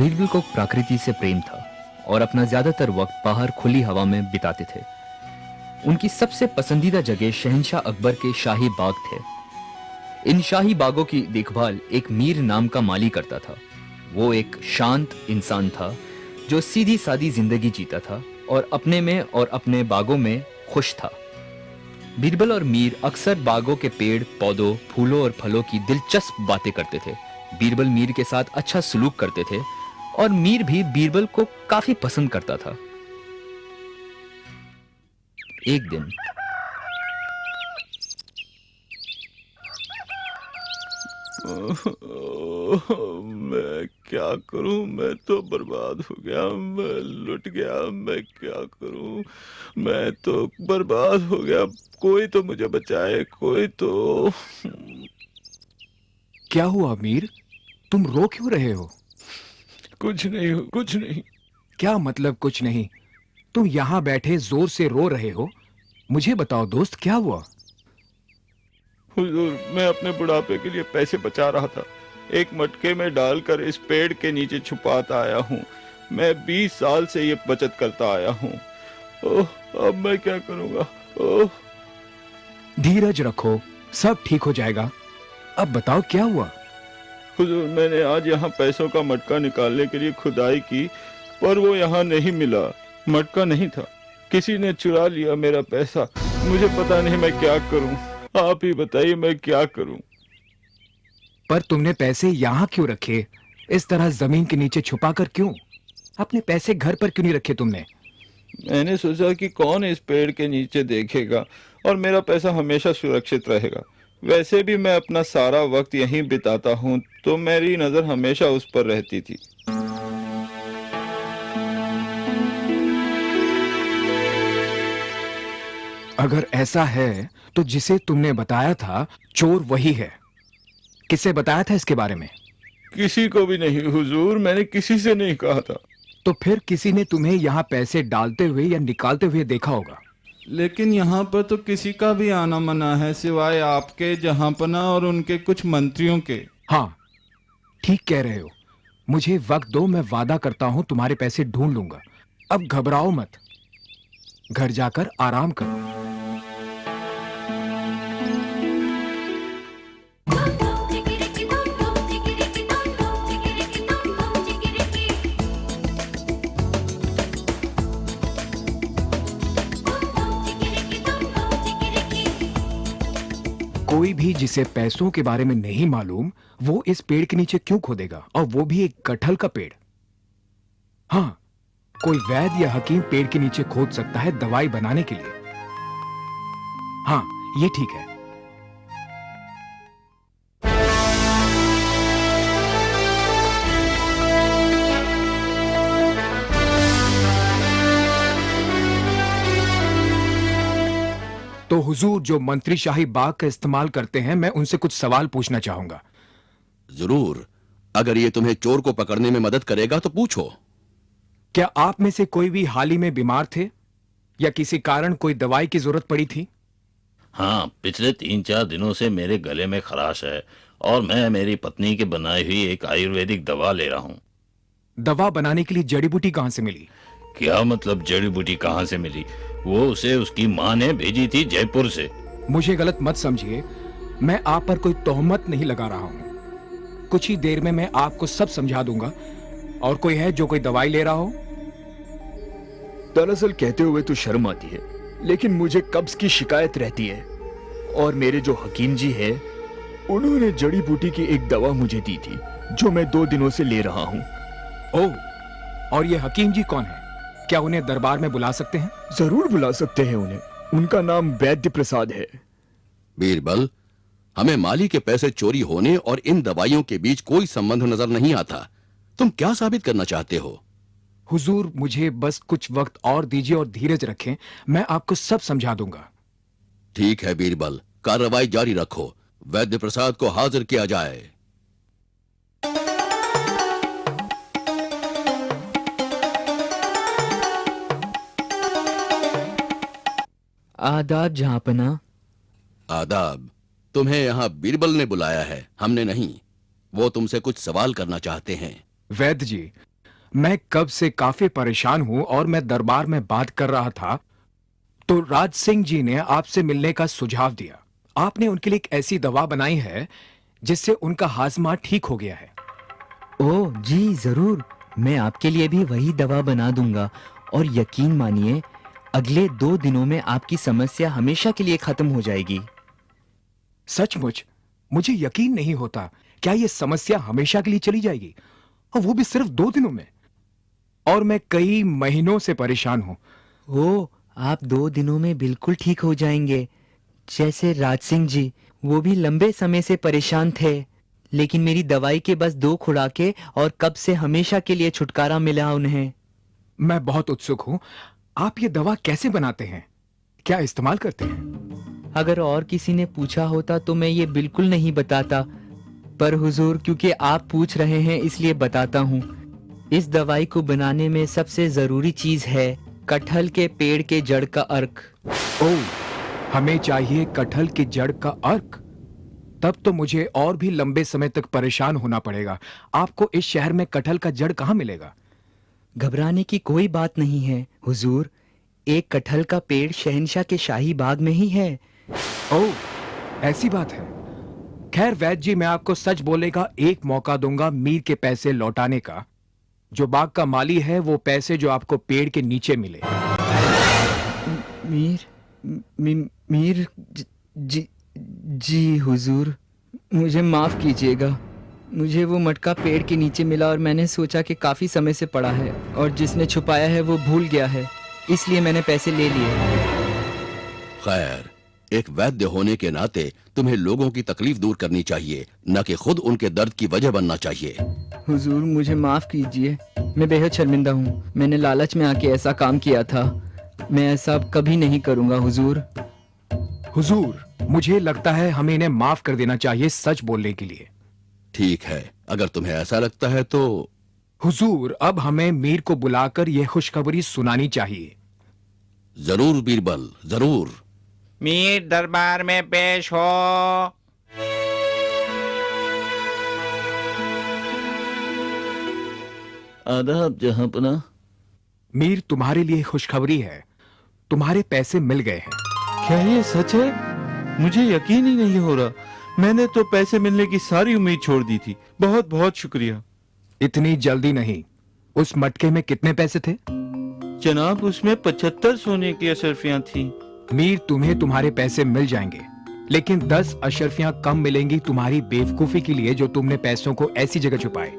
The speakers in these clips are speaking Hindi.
बीरबल को प्रकृति से प्रेम था और अपना ज्यादातर वक्त बाहर खुली हवा में बिताते थे। उनकी सबसे पसंदीदा जगह शहंशाह अकबर के शाही बाग थे। इन शाही बागों की देखभाल एक मीर नाम का माली करता था। वो एक शांत इंसान था जो सीधी सादी जिंदगी जीता था और अपने में और अपने बागों में खुश था। बीरबल और मीर अक्सर बागों के पेड़ पौधों फूलों और फलों की दिलचस्प बातें करते थे। बीरबल मीर के साथ अच्छा सलूक करते थे और मीर भी बीरबल को काफी पसंद करता था। एक दिन मैं क्या करूं, मैं तो बर्बाद हो गया, मैं लुट गया, मैं क्या करूं, मैं तो बर्बाद हो गया। कोई तो मुझे बचाए, कोई तो। क्या हुआ मीर? तुम रो क्यों रहे हो? कुछ नहीं, कुछ नहीं। क्या मतलब कुछ नहीं? तुम यहाँ बैठे जोर से रो रहे हो। मुझे बताओ दोस्त, क्या हुआ? हुजूर, मैं अपने बुढ़ापे के लिए पैसे बचा रहा था। एक मटके में डालकर इस पेड़ के नीचे छुपाता आया हूँ। मैं 20 साल से ये बचत करता आया हूँ। ओह, अब मैं क्या करूँगा? ओह। धीरज रखो, सब ठीक हो जाएगा। अब बताओ क्या हुआ? हुजूर, मैंने आज यहाँ पैसों का मटका निकालने के लिए खुदाई की, पर वो यहाँ नहीं मिला। मटका नहीं था, किसी ने चुरा लिया मेरा पैसा। मुझे पता नहीं मैं क्या करूँ। आप ही बताइए मैं क्या करूँ। पर तुमने पैसे यहाँ क्यों रखे? इस तरह जमीन के नीचे छुपाकर क्यों? अपने पैसे घर पर क्यों नहीं रखे तुमने? मैंने सोचा कि कौन इस पेड़ के नीचे देखेगा और मेरा पैसा हमेशा सुरक्षित रहेगा। वैसे भी मैं अपना सारा वक्त यहीं बिताता हूँ, तो मेरी नजर हमेशा उस पर रहती थी। अगर ऐसा है तो जिसे तुमने बताया था चोर वही है। किससे बताया था इसके बारे में? किसी को भी नहीं हुजूर, मैंने किसी से नहीं कहा था। तो फिर किसी ने तुम्हें यहाँ पैसे डालते हुए या निकालते हुए देखा होगा। लेकिन यहाँ पर तो किसी का भी आना मना है, सिवाय आपके, जहांपना और उनके कुछ मंत्रियों के। हाँ, ठीक कह रहे हो। मुझे वक्त दो, मैं वादा करता हूं तुम्हारे पैसे ढूंढ लूंगा। अब घबराओ मत, घर जाकर आराम करो। कोई भी जिसे पैसों के बारे में नहीं मालूम, वो इस पेड़ के नीचे क्यों खोदेगा, और वो भी एक कटहल का पेड़? हाँ, कोई वैद्य या हकीम पेड़ के नीचे खोद सकता है दवाई बनाने के लिए। हाँ, ये ठीक है। तो हुजूर जो मंत्री शाही बाग का इस्तेमाल करते हैं, मैं उनसे कुछ सवाल पूछना चाहूंगा। जरूर, अगर ये तुम्हें चोर को पकड़ने में मदद करेगा तो पूछो। क्या आप में से कोई भी हाल ही में बीमार थे या किसी कारण कोई दवाई की जरूरत पड़ी थी? हाँ, पिछले 3-4 दिनों से मेरे गले में खराश है और मैं मेरी पत्नी की बनाई हुई एक आयुर्वेदिक दवा ले रहा हूँ। दवा बनाने के लिए जड़ी बूटी कहां से मिली? क्या मतलब जड़ी बूटी कहाँ से मिली? वो उसे उसकी माँ ने भेजी थी जयपुर से। मुझे गलत मत समझिए, मैं आप पर कोई तोहमत नहीं लगा रहा हूं। कुछ ही देर में मैं आपको सब समझा दूंगा। और कोई है जो कोई दवाई ले रहा हो? दरअसल कहते हुए तो शर्म आती है, लेकिन मुझे कब्ज की शिकायत रहती है और मेरे जो हकीम जी है उन्होंने जड़ी बूटी की एक दवा मुझे दी थी जो मैं 2 दिनों से ले रहा हूँ। ओह, और ये हकीम जी कौन है? क्या उन्हें दरबार में बुला सकते हैं? जरूर बुला सकते हैं उन्हें। उनका नाम वैद्य प्रसाद है। बीरबल, हमें माली के पैसे चोरी होने और इन दवाइयों के बीच कोई संबंध नजर नहीं आता। तुम क्या साबित करना चाहते हो? हुजूर, मुझे बस कुछ वक्त और दीजिए और धीरज रखें, मैं आपको सब समझा दूंगा। ठीक है बीरबल, कार्रवाई जारी रखो। वैद्य प्रसाद को हाजिर किया जाए। आदाब जहांपना। आदाब। तुम्हें यहाँ बीरबल ने बुलाया है, हमने नहीं। वो तुमसे कुछ सवाल करना चाहते हैं। वैद्य जी, मैं कब से काफी परेशान हूं और मैं दरबार में बात कर रहा था तो राज सिंह जी ने आपसे मिलने का सुझाव दिया। आपने उनके लिए एक ऐसी दवा बनाई है जिससे उनका हाजमा ठीक हो गया है। ओह जी जरूर, मैं आपके लिए भी वही दवा बना दूंगा और यकीन मानिए अगले 2 दिनों में आपकी समस्या हमेशा के लिए खत्म हो जाएगी। सचमुच मुझे यकीन नहीं होता। क्या यह समस्या हमेशा के लिए चली जाएगी, और वो भी सिर्फ 2 दिनों में? और मैं कई महीनों से परेशान हूं। ओह, आप 2 दिनों में बिल्कुल ठीक हो जाएंगे। जैसे राज सिंह जी, वो भी लंबे समय से परेशान थे, लेकिन मेरी दवाई के बस 2 खुराकें और कब से हमेशा के लिए छुटकारा मिला उन्हें। मैं बहुत उत्सुक हूं। आप ये दवा कैसे बनाते हैं? क्या इस्तेमाल करते हैं? अगर और किसी ने पूछा होता तो मैं ये बिल्कुल नहीं बताता, पर हुजूर क्योंकि आप पूछ रहे हैं इसलिए बताता हूँ। इस दवाई को बनाने में सबसे जरूरी चीज है कटहल के पेड़ के जड़ का अर्क। ओह, हमें चाहिए कटहल की जड़ का अर्क। तब तो मुझे और भी लंबे समय तक परेशान होना पड़ेगा। आपको इस शहर में कटहल का जड़ कहाँ मिलेगा? घबराने की कोई बात नहीं है हुजूर, एक कटहल का पेड़ शहंशाह के शाही बाग में ही है। ओह, ऐसी बात है। खैर वैद्य जी, मैं आपको सच बोलने का एक मौका दूंगा मीर के पैसे लौटाने का। जो बाग का माली है वो पैसे जो आपको पेड़ के नीचे मिले। मीर जी हुजूर, मुझे माफ कीजिएगा। मुझे वो मटका पेड़ के नीचे मिला और मैंने सोचा कि काफी समय से पड़ा है और जिसने छुपाया है वो भूल गया है, इसलिए मैंने पैसे ले लिए। खैर, एक वैद्य होने के नाते तुम्हें लोगों की तकलीफ दूर करनी चाहिए, न कि खुद उनके दर्द की वजह बनना चाहिए। हुजूर मुझे माफ कीजिए, मैं बेहद शर्मिंदा हूँ। मैंने लालच में आके ऐसा काम किया था। मैं ऐसा कभी नहीं करूंगा हुजूर। हुजूर, मुझे लगता है हमें इन्हें माफ कर देना चाहिए सच बोलने के लिए। ठीक है, अगर तुम्हें ऐसा लगता है तो। हुजूर, अब हमें मीर को बुलाकर यह खुशखबरी सुनानी चाहिए। जरूर बीरबल, जरूर। मीर दरबार में पेश हो। आदाब जहांपना। मीर, तुम्हारे लिए खुशखबरी है। तुम्हारे पैसे मिल गए हैं। क्या ये सच है? मुझे यकीन ही नहीं हो रहा। मैंने तो पैसे मिलने की सारी उम्मीद छोड़ दी थी। बहुत बहुत शुक्रिया। इतनी जल्दी नहीं। उस मटके में कितने पैसे थे? जनाब, उसमें 75 सोने की अशरफियां थी। मीर, तुम्हें तुम्हारे पैसे मिल जाएंगे, लेकिन 10 अशरफियां कम मिलेंगी तुम्हारी बेवकूफी के लिए जो तुमने पैसों को ऐसी जगह छुपाए।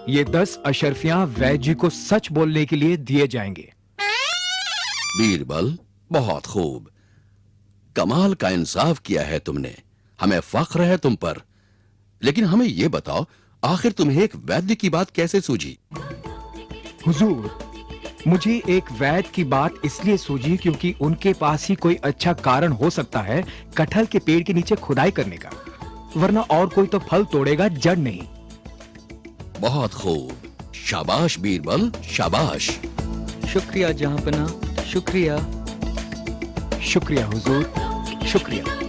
ये 10 अशरफियां वैद्य जी को सच बोलने के लिए दिए जाएंगे। बीरबल, बहुत खूब। कमाल का इंसाफ किया है तुमने। हमें फख्र है तुम पर। लेकिन हमें यह बताओ, आखिर तुम्हें एक वैद्य की बात कैसे सूझी? हुजूर, मुझे एक वैद्य की बात इसलिए सूझी क्योंकि उनके पास ही कोई अच्छा कारण हो सकता है कटहल के पेड़ के नीचे खुदाई करने का, वरना और कोई तो फल तोड़ेगा, जड़ नहीं। बहुत खूब। शाबाश बीरबल, शाबाश। शुक्रिया जहांपना, शुक्रिया। शुक्रिया हुजूर, शुक्रिया।